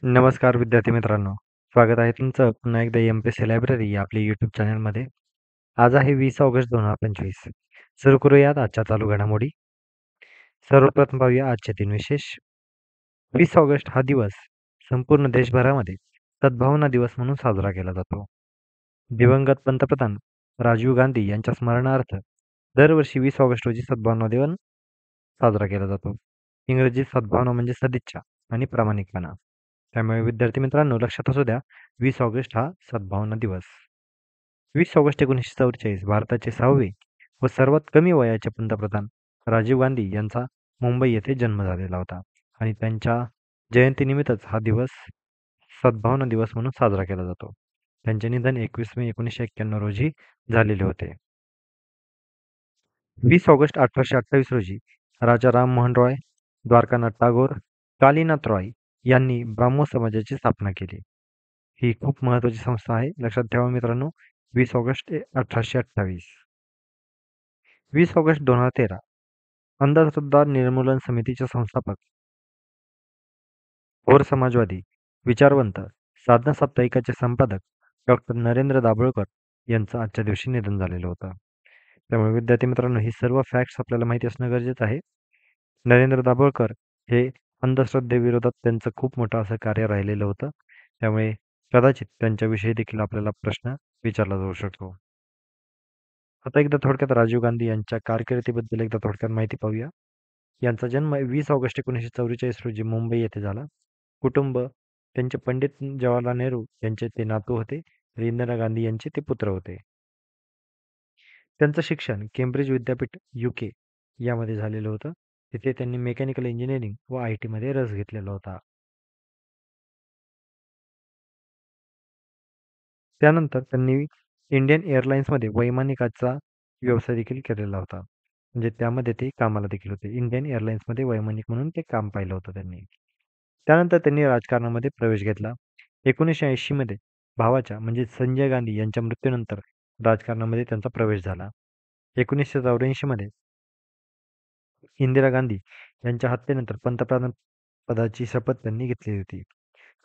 नमस्कार विद्यार्थी मित्रांनो. स्वागत आहे तुमचं पुन्हा एकदा एम-पी-एस-सी लायब्ररी या आपल्या यूट्यूब चॅनलमध्ये. आज आहे 20 ऑगस्ट 2025. सुरू करूयात आजच्या चालू घडामोडी. सर्वप्रथम पाहूया आजचे 3 विशेष. 20 ऑगस्ट हा दिवस संपूर्ण देशभरामध्ये सद्भावना दिवस म्हणून साजरा केला जातो. दिवंगत पंतप्रधान राजीव गांधी यांच्या स्मरणार्थ दरवर्षी 20 ऑगस्ट रोजी सद्भावना दिवस साजरा केला जातो. इंग्रजीत सद्भावना म्हणजे सदिच्छा आणि प्रामाणिकपणा. त्यामुळे विद्यार्थी मित्रांनो लक्षात असू द्या, 20 ऑगस्ट हा सद्भावना दिवस. 20 ऑगस्ट 1944 भारताचे 6वे व सर्वात कमी वयाचे पंतप्रधान राजीव गांधी यांचा मुंबई येथे जन्म झालेला होता आणि त्यांच्या जयंतीनिमित्तच हा दिवस सद्भावना दिवस म्हणून साजरा केला जातो. त्यांचे निधन 21 मे 1991 रोजी झालेले होते. 20 ऑगस्ट 1828 रोजी राजा राममोहन रॉय, द्वारकानाथ टागोर, कालीनाथ रॉय यांनी ब्राह्मो समाजाची स्थापना केली. ही खूप महत्त्वाची संस्था आहे. लक्षात ठेवा मित्रांनो. 20 ऑगस्ट 1828. 20 ऑगस्ट 2013 अंधश्रद्धा निर्मूलन समितीचे संस्थापक, थोर समाजवादी, विचारवंत, साधना साप्ताहिकाचे संपादक डॉक्टर नरेंद्र दाभोळकर यांचं आजच्या दिवशी निधन झालेलं होतं. त्यामुळे विद्यार्थी मित्रांनो ही सर्व फॅक्ट्स आपल्याला माहिती असणं गरजेचं आहे. नरेंद्र दाभोळकर हे अंधश्रद्धेविरोधात त्यांचं खूप मोठं असं कार्य राहिलेलं होतं. त्यामुळे कदाचित त्यांच्याविषयी देखील आपल्याला प्रश्न विचारला जाऊ शकतो. आता एकदा थोडक्यात राजीव गांधी यांच्या कारकिर्दीबद्दल एकदा थोडक्यात माहिती पाहूया. यांचा जन्म 20 ऑगस्ट 1944 रोजी मुंबई येथे झाला. कुटुंब त्यांचे पंडित जवाहरलाल नेहरू यांचे ते नातू होते. तर इंदिरा गांधी यांचे ते पुत्र होते. त्यांचं शिक्षण केम्ब्रिज विद्यापीठ UK यामध्ये झालेलं होतं. तिथे त्यांनी मेकॅनिकल इंजिनिअरिंग व IT मध्ये रस घेतलेला होता. त्यानंतर त्यांनी इंडियन एअरलाइन्समध्ये वैमानिकाचा व्यवसाय देखील केलेला होता. म्हणजे त्यामध्ये ते कामाला देखील होते. इंडियन एअरलाइन्समध्ये वैमानिक म्हणून ते काम पाहिलं होतं त्यांनी. त्यानंतर त्यांनी राजकारणामध्ये प्रवेश घेतला. 1980 मध्ये भावाच्या म्हणजे संजय गांधी यांच्या मृत्यूनंतर राजकारणामध्ये त्यांचा प्रवेश झाला. 1984 मध्ये इंदिरा गांधी यांच्या हत्येनंतर पंतप्रधान पदाची शपथ त्यांनी घेतली होती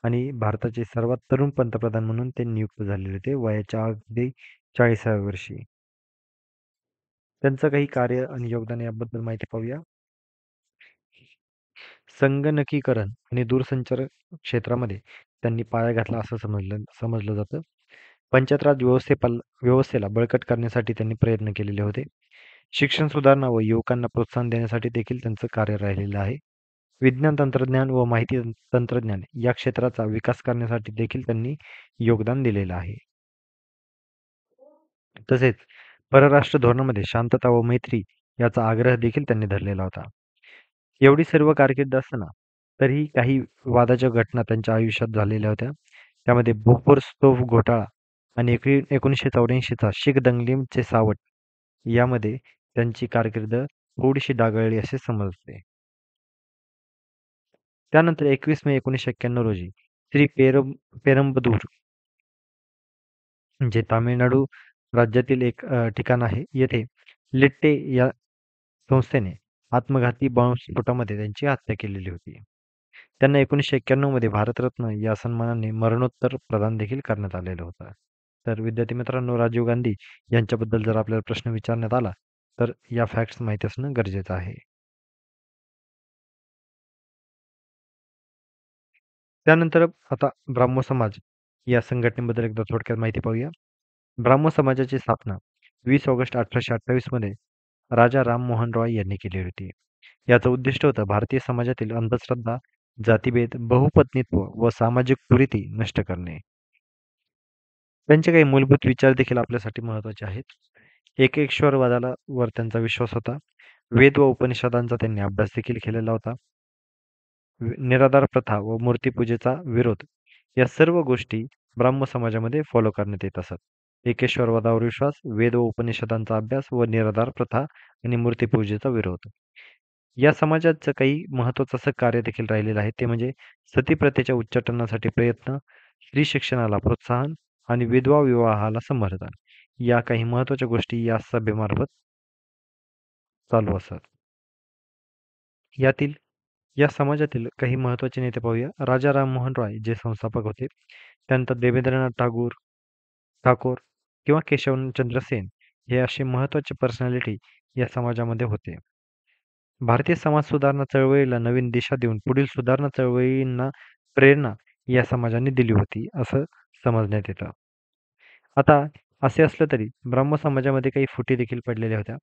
आणि भारताचे सर्वात तरुण पंतप्रधान म्हणून ते नियुक्त झालेले होते वयाच्या अगदी 40व्या वर्षी. त्यांचं काही कार्य आणि योगदान याबद्दल माहिती पाहूया. संगणकीकरण आणि दूरसंचार क्षेत्रामध्ये त्यांनी पाया घातला असं समजलं समजलं जातं. पंचायत राज व्यवस्थेला बळकट करण्यासाठी त्यांनी प्रयत्न केलेले होते. शिक्षण सुधारणा व युवकांना प्रोत्साहन देण्यासाठी देखील त्यांचं कार्य राहिलेलं आहे. विज्ञान तंत्रज्ञान व माहिती तंत्रज्ञान या क्षेत्राचा विकास करण्यासाठी देखील त्यांनी योगदान दिलेलं आहे. तसेच परराष्ट्र धोरणामध्ये शांतता व मैत्री याचा आग्रह देखील त्यांनी धरलेला होता. एवढी सर्व कारकीर्द असताना तरीही काही वादाच्या घटना त्यांच्या आयुष्यात झालेल्या होत्या. त्यामध्ये बोफोर्स तोफ घोटाळा आणि 1984चा शीख दंगलीचे सावट यामध्ये त्यांची कारकीर्द थोडीशी डागाळली असे समजते. त्यानंतर 21 मे 1991 रोजी श्री पेरंबदूर जे तामिळनाडू राज्यातील एक ठिकाण आहे. येथे लिट्टे या संस्थेने आत्मघाती बॉम्बस्फोटामध्ये त्यांची हत्या केलेली होती. त्यांना 1991 मध्ये भारतरत्न या सन्मानाने मरणोत्तर प्रदान देखील करण्यात आलेलं होतं. तर विद्यार्थी मित्रांनो राजीव गांधी यांच्याबद्दल जर आपल्याला प्रश्न विचारण्यात आला तर या फॅक्ट्स माहिती असणं गरजेचं आहे. त्यानंतर आता ब्राह्मो समाज या संघटनेबद्दल एकदा थोडक्यात माहिती पाहूया. ब्राह्मो समाजाची स्थापना 20 ऑगस्ट 1828 मध्ये राजा राममोहन रॉय यांनी केली होती. याचं उद्दिष्ट होतं भारतीय समाजातील अंधश्रद्धा, जातीभेद, बहुपत्नीत्व व सामाजिक कुरीती नष्ट करणे. त्यांचे काही मूलभूत विचार देखील आपल्यासाठी महत्त्वाचे आहेत. एकेश्वरवादाला वर त्यांचा विश्वास होता. वेद व उपनिषदांचा त्यांनी अभ्यास देखील केलेला होता. निराधार प्रथा व मूर्तीपूजेचा विरोध या सर्व गोष्टी ब्राह्म समाजामध्ये फॉलो करण्यात येत असत. एकेश्वरवादावर विश्वास, वेद व उपनिषदांचा अभ्यास व निराधार प्रथा आणि मूर्तीपूजेचा विरोध. या समाजाचं काही महत्त्वाचं असं कार्य देखील राहिलेलं आहे. ते म्हणजे सती प्रथेच्या उच्चाटनासाठी प्रयत्न, स्त्री शिक्षणाला प्रोत्साहन आणि विधवा विवाहाला समर्थन या काही महत्त्वाच्या गोष्टी या सभेमार्फत चालू असतात. यातील या समाजातील काही महत्त्वाचे नेते पाहूया. राजा राममोहन रॉय जे संस्थापक होते. त्यानंतर देवेंद्रनाथ ठाकूर किंवा केशवचंद्र सेन हे असे महत्त्वाचे पर्सनॅलिटी या समाजामध्ये होते. भारतीय समाज सुधारणा चळवळीला नवीन दिशा देऊन पुढील सुधारणा चळवळींना प्रेरणा या समाजाने दिली होती, असं समजण्यात येतं. आता असे असलं तरी ब्राह्मण समाजामध्ये काही फुटी देखील पडलेल्या होत्या,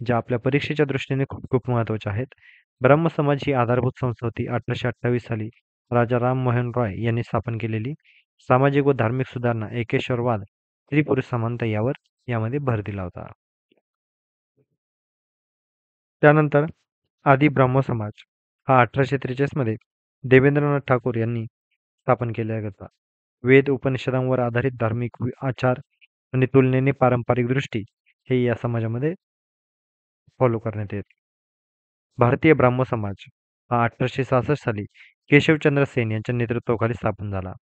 ज्या आपल्या परीक्षेच्या दृष्टीने खूप खूप महत्त्वाच्या आहेत. ब्रह्म समाज ही आधारभूत संस्था होती 1828 साली राजा राममोहन रॉय यांनी स्थापन केलेली. सामाजिक व धार्मिक सुधारणा, एकेश्वरवाद, स्त्री-पुरुष समानता यामध्ये भर दिला होता. त्यानंतर आदी ब्राह्मो समाज हा 1843 मध्ये देवेंद्रनाथ ठाकूर यांनी स्थापन केला होता. वेद उपनिषदांवर आधारित धार्मिक आचार आणि तुलनेने पारंपरिक दृष्टी हे या समाजामध्ये फॉलो करण्यात येत. भारतीय ब्राह्मो समाज हा 1866 साली केशवचंद्र सेन यांच्या नेतृत्वाखाली स्थापन झाला.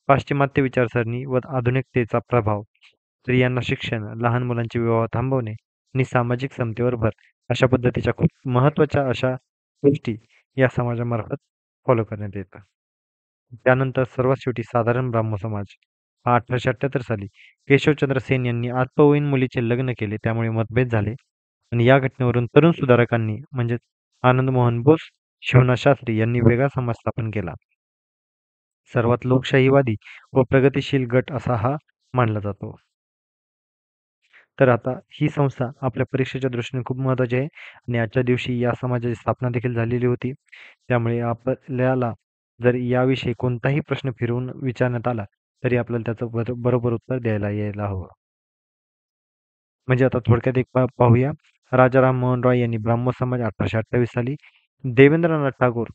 पाश्चिमात्य विचारसरणी व आधुनिकतेचा प्रभाव, स्त्रियांना शिक्षण, लहान मुलांचे विवाह थांबवणे आणि सामाजिक समतेवर भर अशा पद्धतीच्या खूप महत्त्वाच्या अशा गोष्टी या समाजामार्फत फॉलो करण्यात येतात. त्यानंतर सर्वात शेवटी साधारण ब्राह्मो समाज हा 1878 साली केशवचंद्र सेन यांनी अल्पवयीन मुलीचे लग्न केले, त्यामुळे मतभेद झाले आणि या घटनेवरून तरुण सुधारकांनी म्हणजेच आनंद मोहन बोस, शिवनाथ शास्त्री यांनी वेगळा समाज स्थापन केला. सर्वात लोकशाहीवादी व प्रगतिशील गट असा हा मानला जातो. तर आता ही संस्था आपल्या परीक्षेच्या दृष्टीने खूप महत्त्वाची आहे आणि आजच्या दिवशी या समाजाची स्थापना देखील झालेली होती. त्यामुळे आपल्याला जर याविषयी कोणताही प्रश्न फिरवून विचारण्यात आला, तरी आपल्याला त्याचं बरोबर उत्तर द्यायला यायला हवं. म्हणजे आता थोडक्यात एक पाहूया. राजा राममोहन रॉय यांनी ब्राह्मो समाज 1828 साली, देवेंद्रनाथ टागोर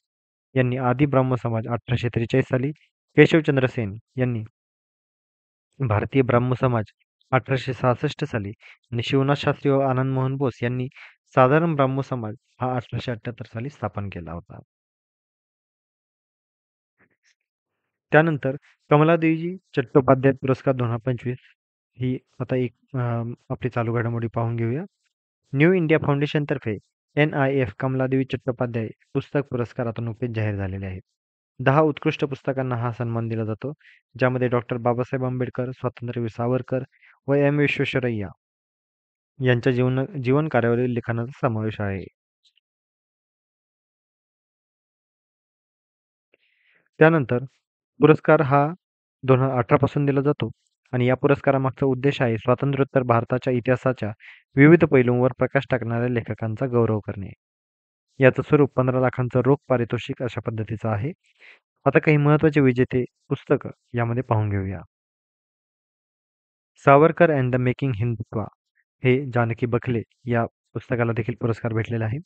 यांनी आदी ब्राह्मो समाज 1843 साली, केशवचंद्र सेन यांनी भारतीय ब्राह्मो समाज 1866 साली आणि शिवनाथ शास्त्री व आनंद मोहन बोस यांनी साधारण ब्राह्मो समाज हा 1878 साली स्थापन केला होता. त्यानंतर कमलादेवीजी चट्टोपाध्याय पुरस्कार 2025 ही आता एक आपली चालू घडामोडी पाहून घेऊया. न्यू इंडिया फाउंडेशनतर्फे NIF कमलादेवी चट्टोपाध्याय पुस्तक पुरस्कार आता नुकतेच जाहीर झालेले आहेत. 10 उत्कृष्ट पुस्तकांना हा सन्मान दिला जातो, ज्यामध्ये डॉक्टर बाबासाहेब आंबेडकर, स्वातंत्र्यवीर सावरकर व विश्वेश्वरय्या यांच्या जीवन कार्यावरील लिखाणाचा समावेश आहे. त्यानंतर पुरस्कार हा 2018 पासून दिला जातो आणि या पुरस्कारामागचा उद्देश आहे स्वातंत्र्योत्तर भारताच्या इतिहासाच्या विविध पैलूंवर प्रकाश टाकणाऱ्या लेखकांचा गौरव करणे. याचं स्वरूप 15 लाखांचं रोख पारितोषिक अशा पद्धतीचं आहे. आता काही महत्त्वाचे विजेते पुस्तकं यामध्ये पाहून घेऊया. Savarkar and the making Hindutva हे जानकी बखले या पुस्तकाला देखील पुरस्कार भेटलेला आहे.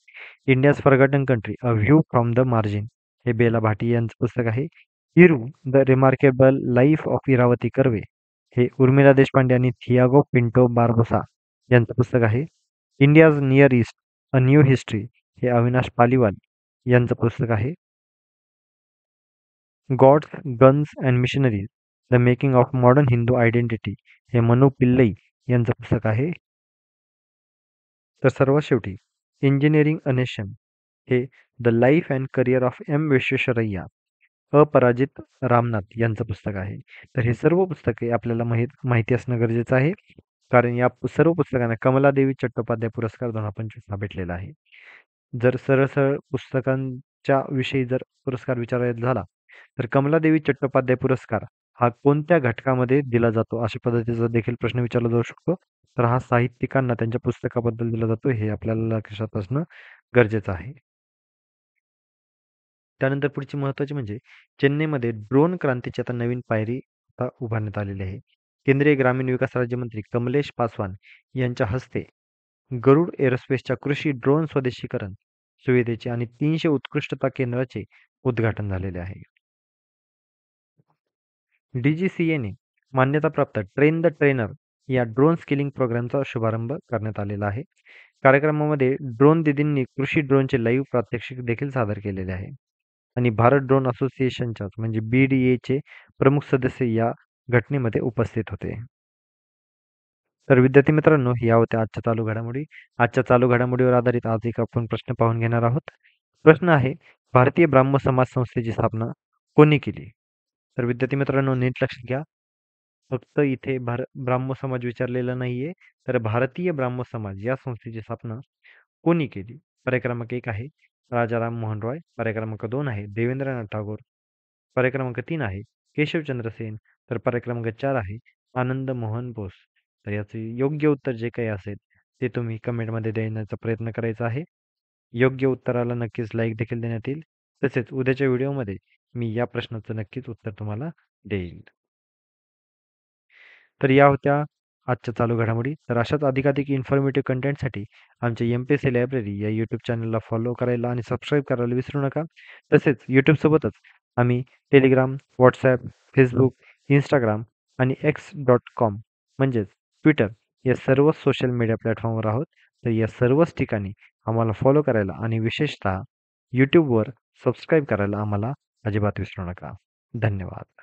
India's forgotten country a view from the margin हे बेला भाटी यांचं पुस्तक आहे. Iru the remarkable life of Irawati Karve हे उर्मिला देशपांडे आणि थियागो पिंटो बार्बोसा यांचं पुस्तक आहे. India's near east a new history हे अविनाश पालीवाल यांचं पुस्तक आहे. Gods, guns and missionaries the making of modern Hindu identity हे मनू पिल्लई यांचं पुस्तक आहे. तर सर्वात शेवटी इंजिनिअरिंग अ नेशन हे the life and career of Visvesvaraya Aparajith Ramnath यांचं पुस्तक आहे. तर हे सर्व पुस्तके आपल्याला माहिती असणं गरजेचं आहे, कारण या सर्व पुस्तकांना कमलादेवी चट्टोपाध्याय पुरस्कार 2025 हा भेटलेला आहे. जर सरळ पुस्तकांच्या विषयी जर पुरस्कार विचारायचा झाला, तर कमलादेवी चट्टोपाध्याय पुरस्कार हा कोणत्या घटकामध्ये दिला जातो अशा पद्धतीचा देखील प्रश्न विचारला जाऊ शकतो. तर हा साहित्यिकांना त्यांच्या पुस्तकाबद्दल दिला जातो, हे आपल्याला लक्षात असणं गरजेचं आहे. त्यानंतर पुढची महत्त्वाची म्हणजे चेन्नईमध्ये ड्रोन क्रांतीची आता नवीन पायरी आता उभारण्यात आलेली आहे. केंद्रीय ग्रामीण विकास राज्यमंत्री कमलेश पासवान यांच्या हस्ते गरुड एरोस्पेसच्या कृषी ड्रोन स्वदेशीकरण सुविधेचे आणि 300 उत्कृष्टता केंद्राचे उद्घाटन झालेले आहे. DGCAने मान्यताप्राप्त ट्रेन द ट्रेनर या ड्रोन स्किलिंग प्रोग्रामचा शुभारंभ करण्यात आलेला आहे. कार्यक्रमामध्ये ड्रोन दीदींनी कृषी ड्रोनचे लाईव्ह प्रात्यक्षिक देखील सादर केलेले आहे आणि भारत ड्रोन असोसिएशनच्या म्हणजे BDAचे प्रमुख सदस्य या घटनेमध्ये उपस्थित होते. तर विद्यार्थी मित्रांनो, या होत्या आजच्या चालू घडामोडी. आजच्या चालू घडामोडीवर आधारित आज एक आपण प्रश्न पाहून घेणार आहोत. प्रश्न आहे, भारतीय ब्राह्म समाज संस्थेची स्थापना कोणी केली? तर विद्यार्थी मित्रांनो नीट लक्षात घ्या. फक्त इथे ब्राह्म समाज विचारलेला नाहीये, तर भारतीय ब्राह्म समाज या संस्थेची स्थापना कोणी केली? पर्याय क्रमांक 1 आहे राजा राममोहन रॉय, पर्याय क्रमांक 2 आहे देवेंद्रनाथ टागोर, पर्याय क्रमांक 3 आहे केशवचंद्र सेन, तर पर्याय क्रमांक 4 आहे आनंद मोहन बोस. तर याचे योग्य उत्तर जे काही असेल ते तुम्ही कमेंटमध्ये देण्याचा प्रयत्न करायचा आहे. योग्य उत्तराला नक्कीच लाईक देखील देण्यात येईल. तसेच उद्याच्या व्हिडिओमध्ये मी या प्रश्नाचं नक्कीच उत्तर तुम्हाला देईल. तर या होत्या आजच्या चालू घडामोडी. तर अशाच अधिकाधिक इन्फॉर्मेटिव्ह कंटेंटसाठी आमच्या एम-पी-एस-सी लायब्ररी या यूट्यूब चॅनलला फॉलो करायला आणि सबस्क्राईब करायला विसरू नका. तसेच यूट्यूबसोबतच आम्ही टेलिग्राम, WhatsApp, Facebook, Instagram आणि X.com म्हणजेच ट्विटर या सर्व सोशल मीडिया प्लॅटफॉर्मवर आहोत. तर या सर्वच ठिकाणी आम्हाला फॉलो करायला आणि विशेषतः YouTubeवर सबस्क्राईब करायला आम्हाला अजिबात विसरू नका. धन्यवाद.